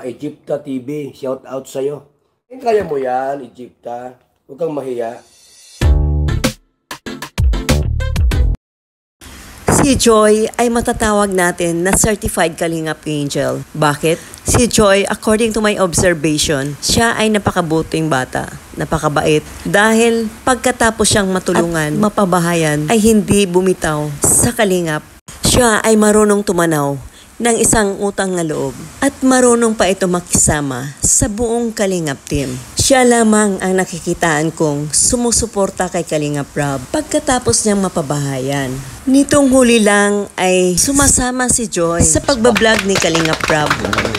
Egypta TV, shout out sa'yo. Kaya mo yan, Egypta. Huwag kang mahiya. Si Joy ay matatawag natin na certified Kalingap Angel. Bakit? Si Joy, according to my observation, siya ay napakabuting bata, napakabait. Dahil pagkatapos siyang matulungan, mapabahayan, ay hindi bumitaw sa Kalingap. Siya ay marunong tumanaw ng isang utang na loob at marunong pa ito makisama sa buong Kalingap team. Siya lamang ang nakikitaan kong sumusuporta kay Kalingap Rob pagkatapos niyang mapabahayan. Nitong huli lang ay sumasama si Joy sa pagbablog ni Kalingap Rob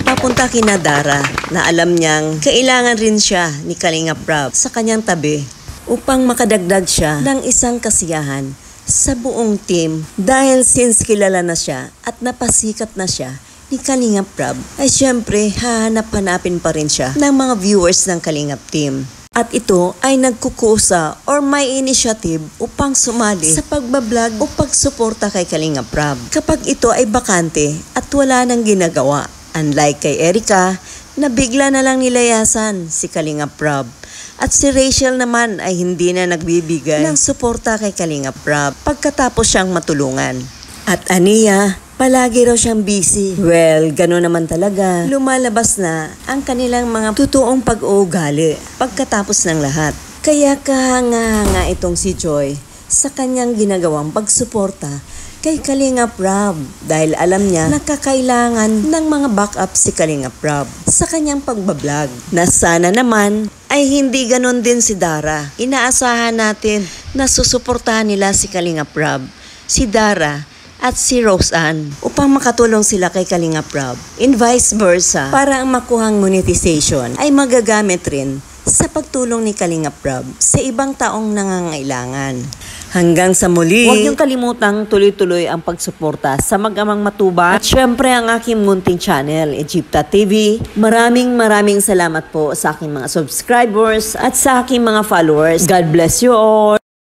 papunta kina Dara na alam niyang kailangan rin siya ni Kalingap Rob sa kanyang tabi upang makadagdag siya ng isang kasiyahan sa buong team. Dahil since kilala na siya at napasikat na siya ni Kalingap Rob, ay syempre hahanap-hanapin pa rin siya ng mga viewers ng Kalingap team. At ito ay nagkukusa or may initiative upang sumali sa pagbablog o pagsuporta kay Kalingap Rob kapag ito ay bakante at wala nang ginagawa. Unlike kay Erica na bigla na lang nilayasan si Kalingap Rob. At si Rachel naman ay hindi na nagbibigay ng suporta kay Kalingap Rob pagkatapos siyang matulungan. At Ania, palagi raw siyang busy. Well, gano'n naman talaga. Lumalabas na ang kanilang mga totoong pag-uugali pagkatapos ng lahat. Kaya kahanga-hanga itong si Joy sa kanyang ginagawang pagsuporta kay Kalingap Rob dahil alam niya na kakailangan ng mga backup si Kalingap Rob sa kanyang pagbablog. Na sana naman ay hindi ganon din si Dara. Inaasahan natin na susuportahan nila si Kalingap Rob, si Dara at si Roseanne upang makatulong sila kay Kalingap Rob. In vice versa, para ang makuhang monetization ay magagamit rin sa pagtulong ni Kalingap Rob sa ibang taong nangangailangan. Hanggang sa muli, huwag niyong kalimutang tuloy-tuloy ang pagsuporta sa Mag-amang Matubang. At syempre ang aking munting channel, Egypta TV. Maraming salamat po sa aking mga subscribers at sa aking mga followers. God bless you all!